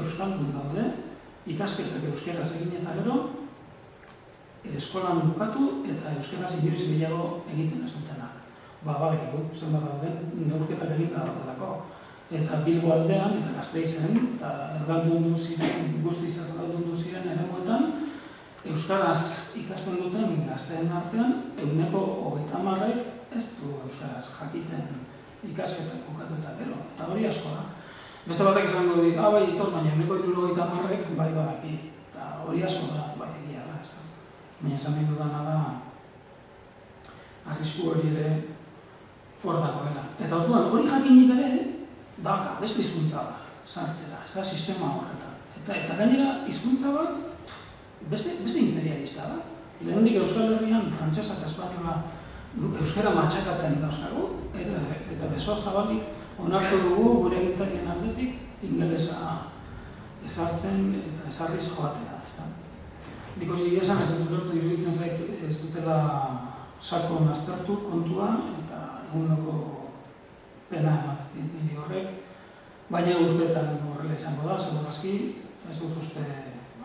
euskaldun daude, ikasketak euskeraz egin eta gero, eskolan bukatu eta euskeraz inoiz gehiago egiten ez dutenak. Badakigu, zenbat dauden, neurketak egin daudelako. Eta Bilbo aldean eta Gasteizen, eta erdaldundu ziren, guztiz erdaldundu ziren eremuetan, euskaraz ikasten duten gazteen artean, 30% ez du euskaraz jakiten ikasketak bukatu eta gero, eta hori asko da. Beste batek izango dit, bai, itor, baina 70% bai badaki, eta hori asko da, bai egia da, ez da. Baina esan nahi dudana da, arrisku hori ere hor dagoela. Eta orduan, hori jakinik ere, daka, beste hizkuntza bat sartzera, ez da sistema horretan. Eta gainera, hizkuntza bat, beste imperialista da. Lehendik Euskal Herrian, frantsesa eta espainola euskara matxakatzen dauzkagu, eta beso zabalik onartu dugu gure agintarien aldetik ingelesa ezartzen eta ezarriz joatea, ez da. Nik hori esan ez dut lortu iruditzen zait ez dutela sakon aztertu kontua eta egundoko pena ematen niri horrek, baina urteetan horrela izango da, segurazki ez dut uste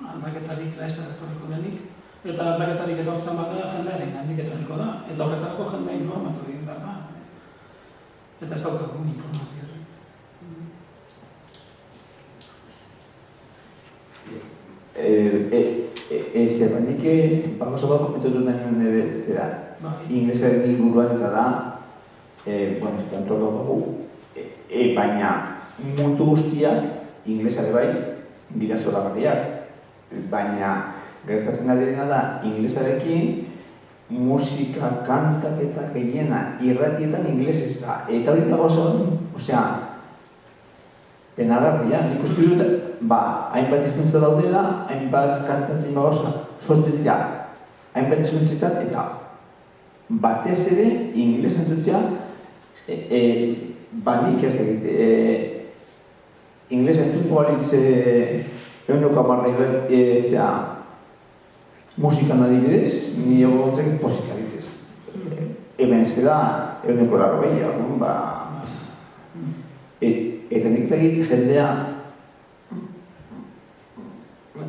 aldaketarik laizter etorriko denik, eta aldaketarik etortzen bada jendearen handik etorriko da, eta horretarako jendea informatu egin behar da. Eta ez daukagu informazio hori. Nik bagoza bat komentatu nahi nire zera, inglesaren inguruan eta da, esperanto daukagu, baina mundu guztiak inglesare bai dira zoragarriak, baina gertatzen dena da inglesarekin musika, kantak eta gehiena irratietan inglesez da, eta hori dago zen, osea, penagarria, nik uste dut, hainbat hizkuntza daudela, hainbat kantatzen bagoza, sortu dira, hainbat hizkuntzetan, eta batez ere ingles entzutzea, nik ez da ingles entzutu balitz eguneko amarra musikan adibidez, ni egontzen posik adibidez. Eben ezkeda, eguneko larro gehiago, eta nik egit jendea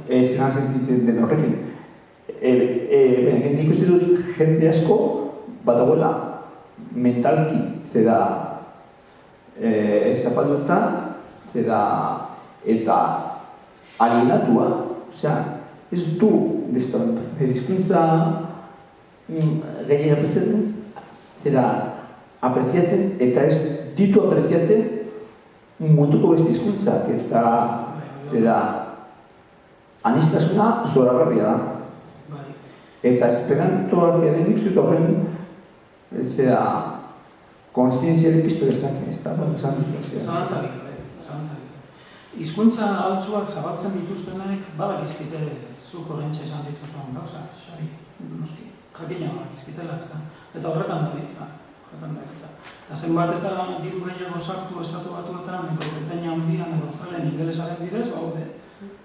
zelan sentitzen den horrekin. Nik uste dut jende asko badagoela mentalki zera zapalduta, zera eta alienatua, osea, ez du hizkuntza gehiago apreziatzen, zera apreziatzen eta ez ditu apreziatzen munduko beste hizkuntzak eta zera anistasuna zoragarria da. Eta esperantoak ere nik zutu apren zera konstientziari piztu dezaken, ez da, esan duzu. Zalantzak. Hizkuntza altzuak zabaltzen dituztenek badakizkite zuk horrentxe esan dituzuen gauzak, xari, noski, jakina badakizkitela, ez da. Eta horretan dabiltza. Eta zenbat eta diru gehiago sartu estatu batuetan, Britainia handian edo Australian ingelesaren bidez, baude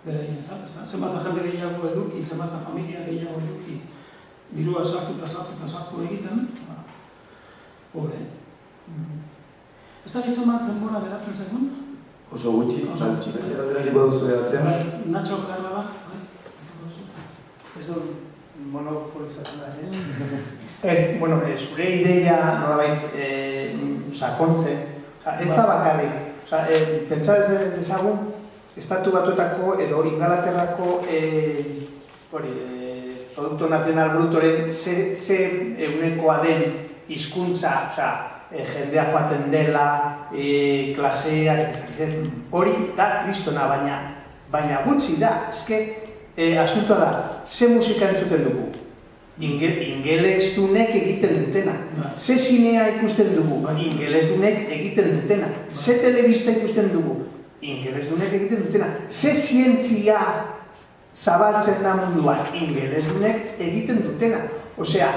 bere jentzat, ez da. Zenbat jende gehiago eduki, zenbat familia gehiago eduki, dirua sartu egiten, baude. Ez da ditzen bat denbora geratzen segun? Oso gutxi, nik baduzu edatzen. Nacho Karla da, ez dut monopolizatzen da, zure ideia nolabait sakontze, ez da bakarrik, pentsa dezagun, estatu batuetako edo Ingalaterrako Produkto Nazional Brutoren ze egunekoa den hizkuntza, jendea joaten dela, klaseak, hori da kristona, baina gutxi da, asuntoa da, ze musika entzuten dugu? Ingelesdunek egiten dutena. Ze zinea ikusten dugu? Ingelesdunek egiten dutena. Ze telebista ikusten dugu? Ingelesdunek egiten dutena. Ze zientzia zabaltzen da munduan? Ingelesdunek egiten dutena. Osea,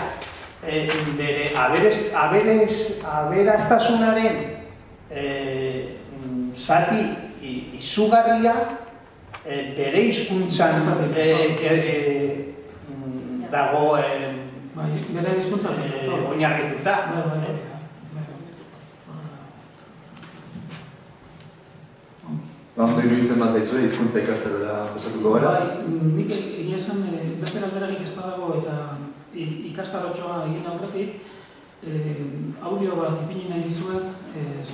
bere aberaztasunaren zati izugarria bere hizkuntzan dago bere hizkuntzan oinarrituta. Ondo iruditzen bat zaizue, hizkuntza ikastera pasatuko gara? Nik egia esan beste galderarik ez badago eta ikastarotxoa egin aurretik, audio bat ipini nahi dizuet,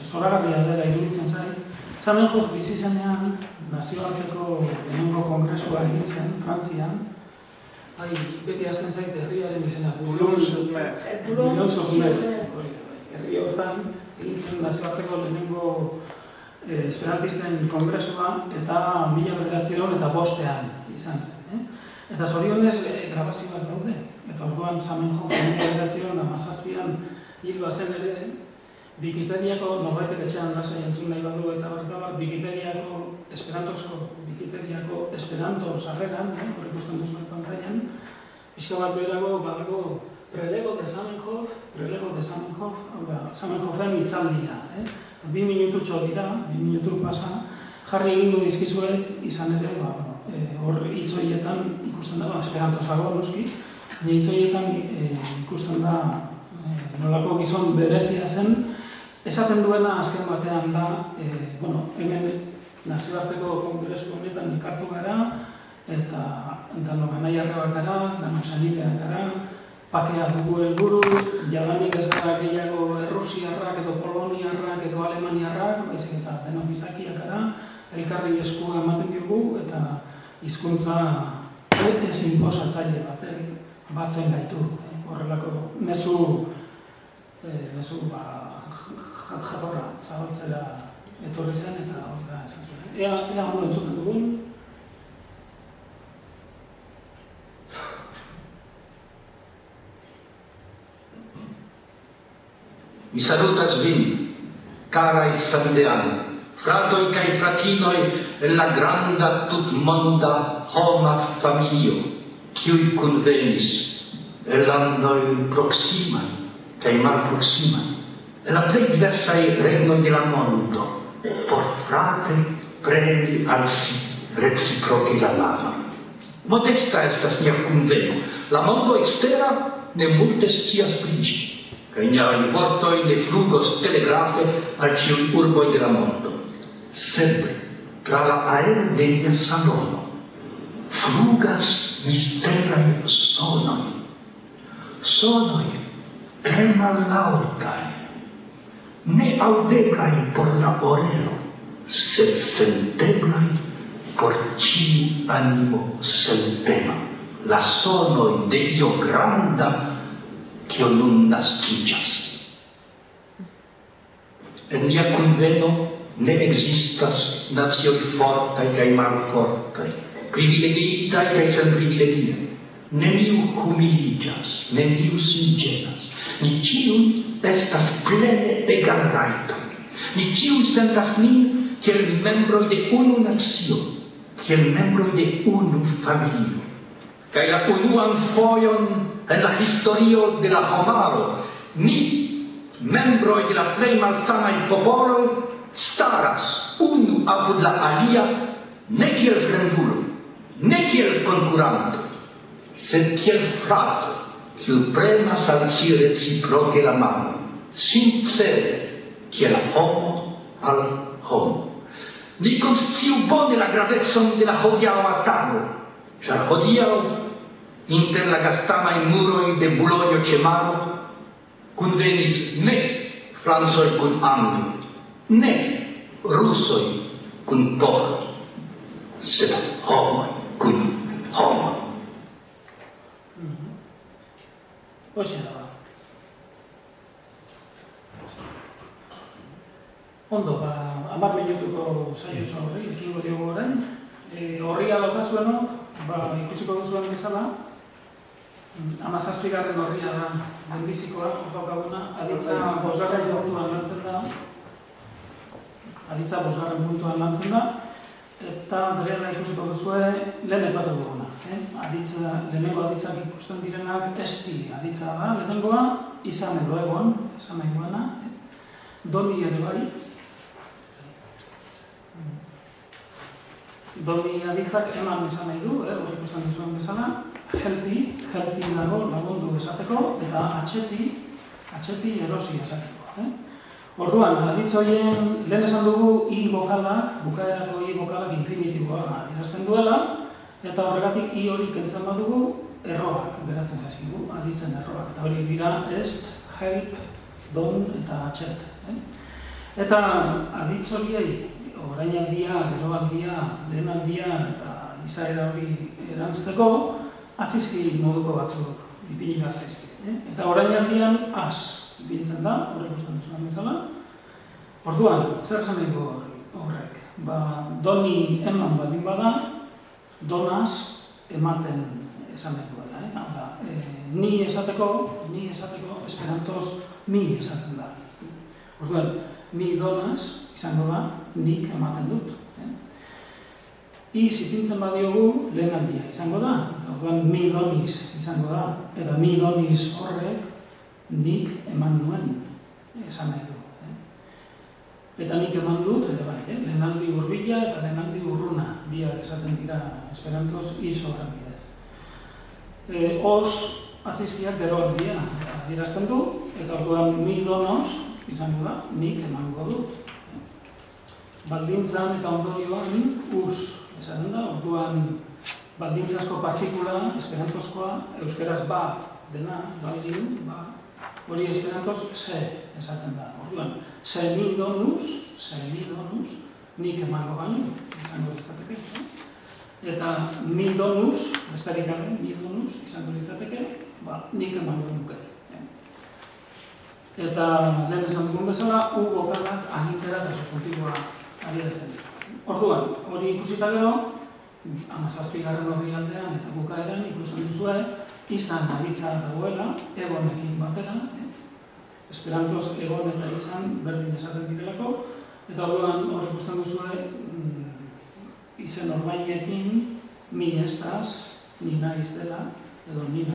zoragarria dela iruditzen zait. Zamenhof bizi zenean nazioarteko lehenengo kongresua egin zen, Frantzian. Beti hasten zait herriaren izena, Bouillon sur Mer. Herri hortan egin zen nazioarteko lehenengo esperantisten kongresua eta 1905 izan zen. Eta zorionez grabazioak daude. Eta orduan Zamenhof 1917an hil bazen ere, Wikipediako norbaitek etxean lasai entzun nahi badu eta barkabar, Wikipediako Esperanto sarreran, hor ikusten duzuen pantailan, pixka bat beherago badago prelego de Zamenhof, hau da, Zamenhofen itzaldia. 2 minututxo dira, 2 minutu pasa, jarri egingo dizkizuet, izan ere, hor hitzoietan ikusten da, Esperanto zago noski, baina hitzoietan ikusten da nolako gizon berezia zen, esaten duena azken batean da, hemen nazioarteko kongresu honetan ikartu gara, eta dano ganai arrebak gara, dano sanideak gara, pakea dugu helburu, jadanik ez gara gehiago Errusiarrak edo Poloniarrak edo Alemaniarrak, baizik eta denok gizakiak gara, elkarri eskua ematen diogu eta hizkuntza ez inposatzaile batek batzen gaitu. Horrelako mezu jatorra zabaltzera etorri zen eta hori da esan zuen. Ea ondo entzuten dugun. Mi salutas vin, carai samideani, fratoi cae fratinoi en la granda tutmonda homa familio, quiui convenis, el landoi proximai cae malproximai, en la plei diversae regnoi de la mondo, por frate premi al si reciproci la mano. Modesta estas mia conveno, la mondo extera ne multe scias principi, che ignavano vortoi de flugos telegrafe al ciui urboi de la mondo. Sed, tra la aer de mia salono, flugas misterae sonoi. Sonoi tre malautai, ne audeblai por la orelo, sed senteblai por ciu animo sentema. La sonoi de io granda io nun nascicias. En mia conveno ne existas nazioi fortai cae malfortai, privilegiitai cae senprivilegiai. Neniu humiligas, neniu sinceras, ni cium estas plene egalraitai. Ni cium sentas nin kiel membroi de unu nazio, kiel membroi de unu familio. Cae la unuan foion en la historio de la homaro, ni, membroi de la plei malsamai popoloi, staras unu apud la alia, ne kiel fremdulo, ne kiel konkuranto, sed kiel frato, kiu premas al si reciproce la mano, sincere, kiel homo al homo. Ni consciu bone la gravezzon de la hodiaŭa tago, ĉar hodiaŭ inter la gastamai muroi de Bulojo ĉe maro kunvenis ne francoj kun angloj, ne rusoj kun poloj, sed homoj kun homoj. Hoxe da. Ondo, 10 minutuko saiotxo horri, ekingo diogu orain. Horria daukazuenok, ikusiko duzuen bezala, 17. horria da lehenbizikoa, daukaguna, aditza 5. puntuan lantzen da. Aditza 5. puntuan lantzen da, eta berela ikusiko duzue lehen epatu duguna. Lehenengo aditzak ikusten direnak esti aditza da, lehenengoa izan edo egon, esan nahi duena, doni ere bai. Doni aditzak eman izan nahi du, hori ikusten duzuen bezala, helpi dago lagundu esateko, eta atxeti erosi esateko. Orduan, aditz horien, lehen esan dugu i bokalak, bukaerako i bokalak infinitiboa idazten duela, eta horregatik i hori kentzen badugu, erroak geratzen zaizkigu, aditzen erroak. Eta hori dira est, help, don eta atxet. Eta aditz horiei, orainaldia, geroaldia, lehenaldia eta izaera hori erantzteko, atzizki moduko batzuk ipini behar zaizki. Eta orainaldian az ipintzen da, horrek usten duzuan bezala. Orduan, zer esan nahi horrek? Doni eman baldin bada, donaz ematen esan nahi duela. Hau da, ni esateko, esperantoz mi esaten da. Orduan, mi donaz izango da, nik ematen dut. Iz ipintzen badiogu lehenaldia izango da, eta orduan mi doniz izango da, eta mi doniz horrek nik eman nuen esan nahi du. Eta nik eman dut, ere bai, lehenaldi hurbila eta lehenaldi urruna biak esaten dira esperantoz iz horren bidez. Os atzizkiak geroaldia adierazten du, eta orduan mi donoz izango da, nik emango dut. Baldintzan eta ondorioan us esaten da, orduan baldintzazko partikula esperantozkoa, euskeraz ba dena, baldin, ba, hori esperantoz se esaten da. Orduan, se ni donus, nik emango banu, izango litzateke. Eta mi donus, bestarik gabe, mi donus izango litzateke, nik emango nuke. Eta lehen esan dugun bezala, u bokalak agintera eta subjuntiboa adierazten dira. Orduan, hori ikusita gero, 17. orrialdean eta bukaeran ikusten duzue, izan aditza dagoela, egonekin batera, esperantoz egon eta izan berdin esaten direlako, eta orduan hori ikusten duzue, izen orbainekin, mi estaz, ni naiz dela, edo ni